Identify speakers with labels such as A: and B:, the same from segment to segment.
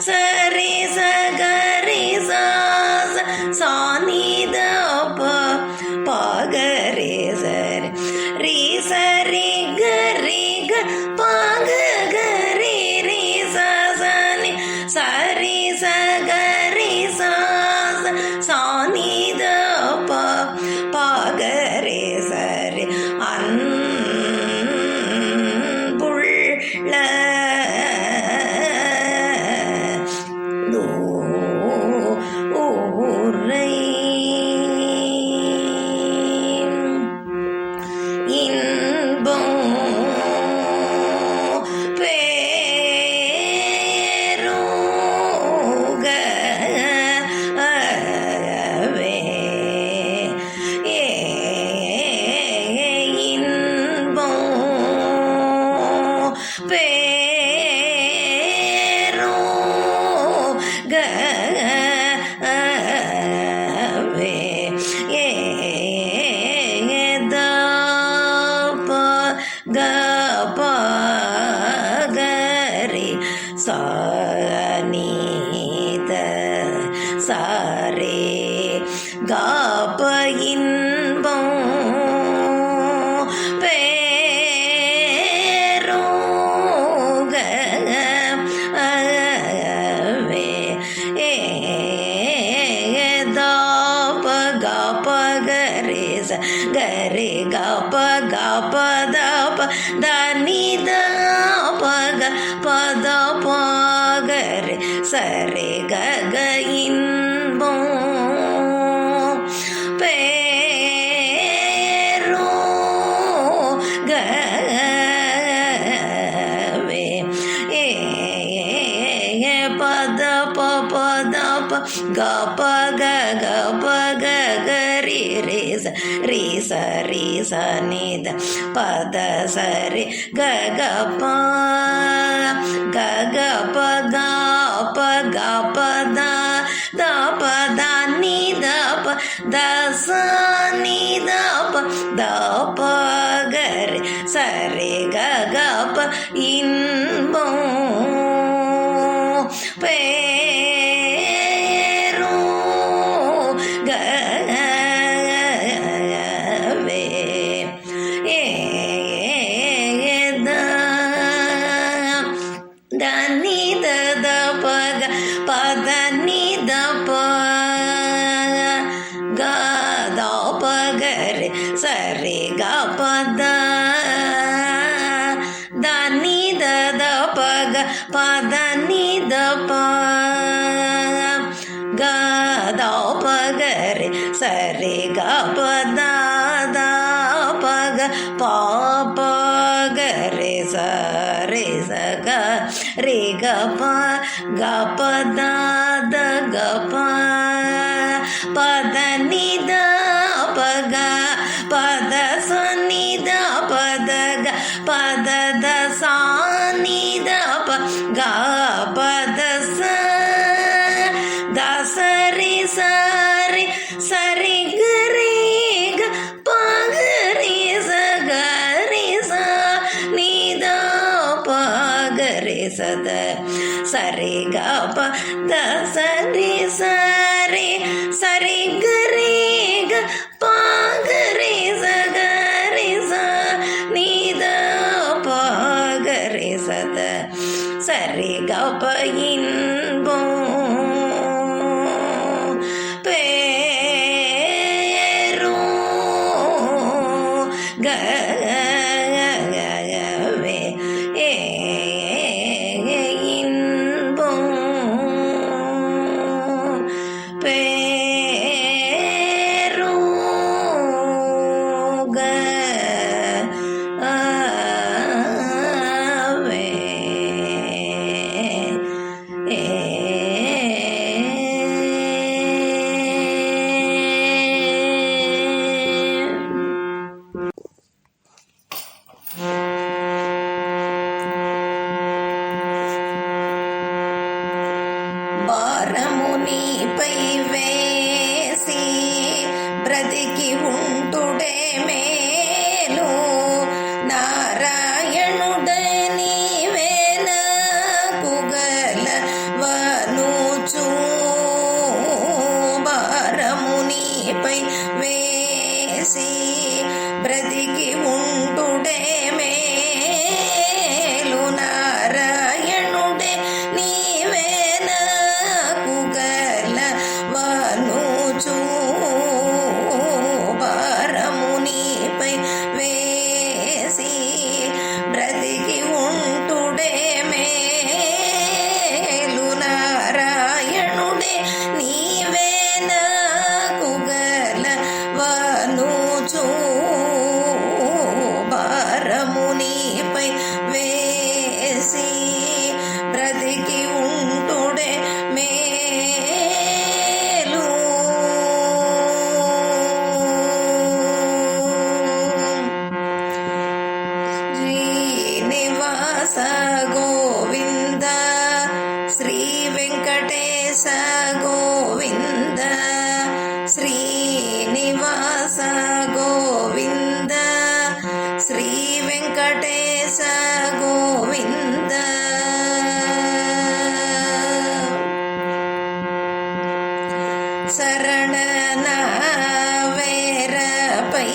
A: ಸರಿ ಸ ಗರಿ ಸ దని ద పగ పద పగరి సరి గగ இன்பம் பேரோ கவே ஏ பத பத க பக க பக கரி ரே ಸ ರೀ ಸ ನಿ ದ ಪದ ಸರಿ ಗ ಗ ಪ ಗ ಗ ಪ ಗ ಪ ಗ ಪ ದ ದ ಪ ದ ನಿ ದ ಪ ದ ಸ ನಿ ದ ಪ ದ ಪ ಗ ರಿ ಸರಿ ಗ ಗ ಪ இன்பம் பேரோ దని ದ ದ ಪಗ ಪದ ನಿ ದ ಪ ಗ ದ ಪ ಗ ರಿ ಸರಿ ಗ ಪ ದ ನಿ ದ ದ ಪಗ ಪದ ನಿ ದ ಪ ಗ ದ ಪ ಗ ರಿ ಸರಿ ಗ ಪ ದ ಪಗ ಪ ಪ ಗ ರಿ ಸ ರಿ ಸ ಗ ರಿ ಗ ಪ ಗ ಪ ದ ದ ಗ ಪ ಪದ ನಿ ದ ಪ ಗ ಪದ ಸ ನಿ ದ ಪದ ಗ ಪದ ದ ಸ ನಿ ದ ಪ ಗ ಪದ ಸ ದ ಸರಿ ಸರಿ ಸರಿ ಗ ರಿ ಗ ಪ ಗ ರಿ ಸ ಗ ರಿ ಸ ನಿ ದ ಪ ಗ ರಿ ಸ ದ ಸರಿ ಗ ಪ ದ ಸರಿ ಸರಿ ಸರಿ ಗ ರಿ ಗ ಪ ಗ ರಿ ಸ ಗ ರಿ ಸ ನಿ ದ ಪ ಗ ರಿ ಸ ದ ಸರಿ ಗ ಪ இன்பம் பேரோ கவே இன்பம் பேரோ கவே భారమునిపై వేసి బ్రతికి ఉంటుడే మేలు నారాయణుడని వేనకుగల వనుచు భారమునిపై వేసి బ్రతికి ఉంటుడే మేలు నారాయణుడే నీవేన కుగల వనుచు భారమునిపై వేసి బ్రతికి ఉంటుడే మేలు నారాయణుడే నీవేన కుగల వనుచు భారమునిపై వేసి బ్రతికి ఉంటుడే మేలు శ్రీనివాస గోవింద శ్రీ వెంకటేశ గోవింద శ్రీనివాస గోవింద శ్రీ వెంకటేశ గోవింద శరణన వేరపై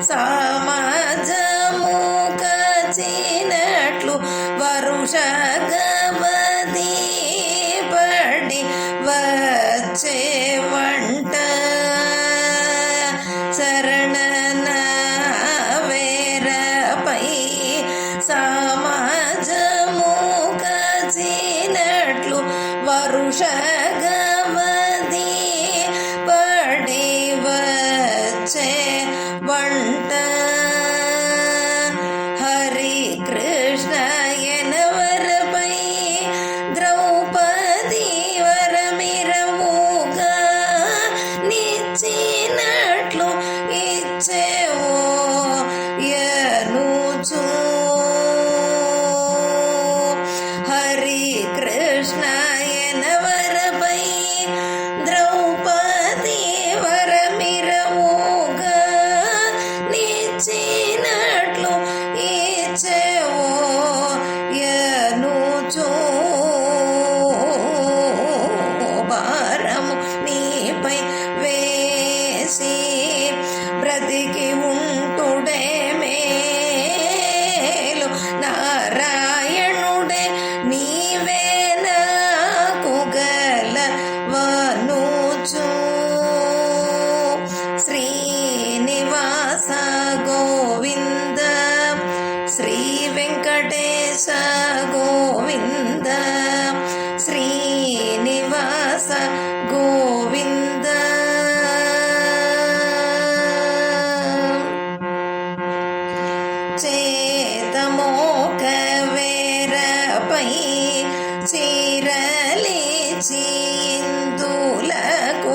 A: సమాజము కచినట్లు వరుషగవది పడి వచ్చే వంట శరణన వేరపై వరుషగవది పడి వచ్చే వంట హరి కృష్ణ ఎనవరపై ద్రౌపది వరమిరవుగా నిచ్చినట్లు ఇచ్చేవో యనుచు హరి కృష్ణ ఎనవరపై ద్రౌపది వరమిరవుగా నిచ్చినట్లు ఇచ్చేవో యనుచు భారము నీపై వేసి బ్రతికి ఉంటుడే మేలు నారాయణుడే నీవే నాకు గలవనుచు శ్రీనివాస గోవింద శ్రీ వెంకటేశ గోవింద శ్రీనివాస గోవింద చేతమోక వేరపై చీరలిచి ఇందులకు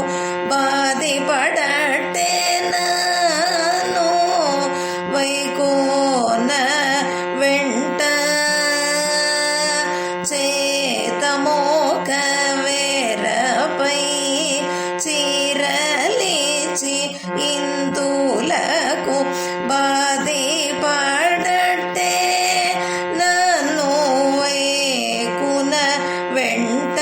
A: బాధిపడటే నాను వైకోన వెంట చేతమోక వేరపై చీరలిచి ఇందులకు బాధిపడటే నన్ను వైకున వెంట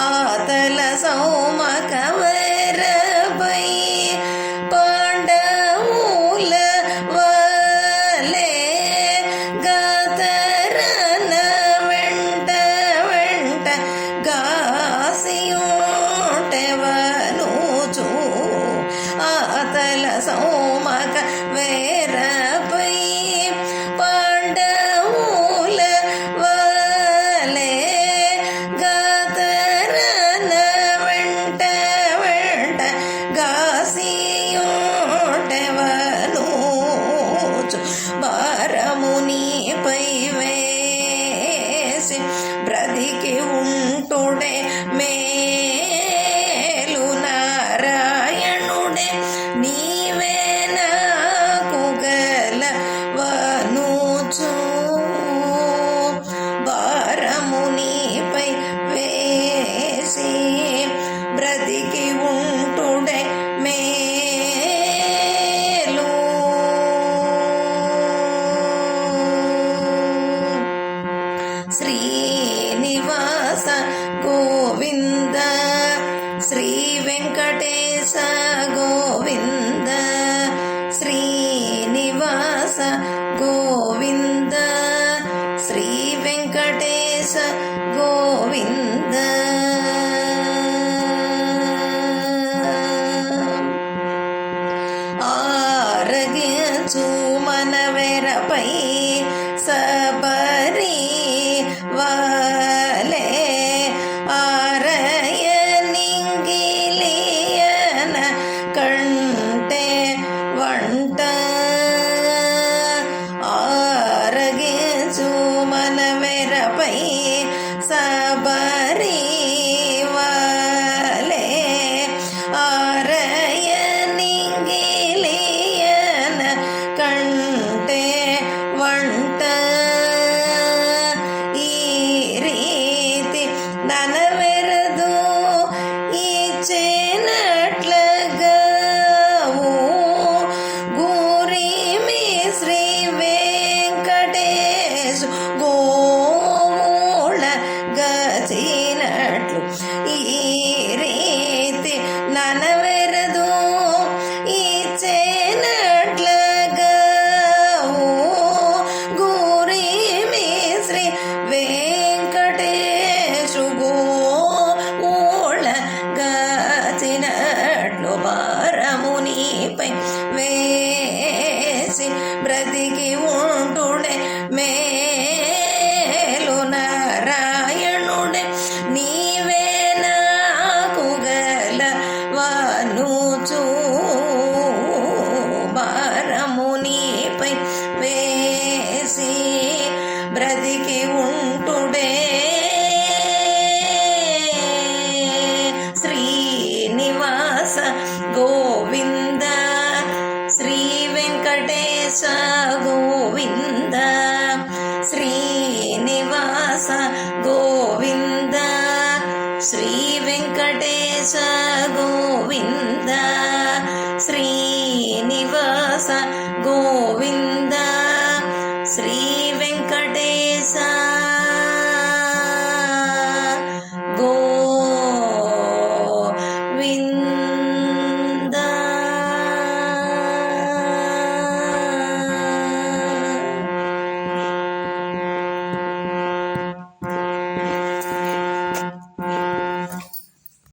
A: ఆతల సౌమక వేరపై పాండవుల వలె గతరన వెంట వెంట గాసియుంటెవనుచు ఆతల సౌమక వేరపై పాండవుల వలె గతరన వెంట వెంట గాసియుంటెవనుచు భారము నీపై వేసి బ్రతికి ఉంటుడే మేలు నారాయణుడే నీవే నాకు గలవనుచు భారము నీపై వేసి బ్రతికి ఉంటుడే మేలు శ్రీనివాస గోవింద శ్రీ వెంకటేశ గోవింద శ్రీనివాస గోవింద శ్రీ వెంకటేశ గోవింద ఆరగించు మనవెరపై సబరి వలె ఆరయ నింగిలియన కంటే వంట ఆరగించు మనవెరపై సబరి వలె ఆరయ నింగిలియన కంటే వంట ఈ రీతి ననవెరదు ఇచ్చేనట్లగావు గురిమి శ్రీ వెంకటేశు గోవుల గచినట్లు ఈ రీతి ననవెరదు ఇచ్చేనట్లగావు గురిమి శ్రీ వెంకటేశు గోవుల గచినట్లు భారము నీపై వేసి బ్రతికి ఉంటుడే మేలు నారాయణ ಸ ಗೋವಿಂದ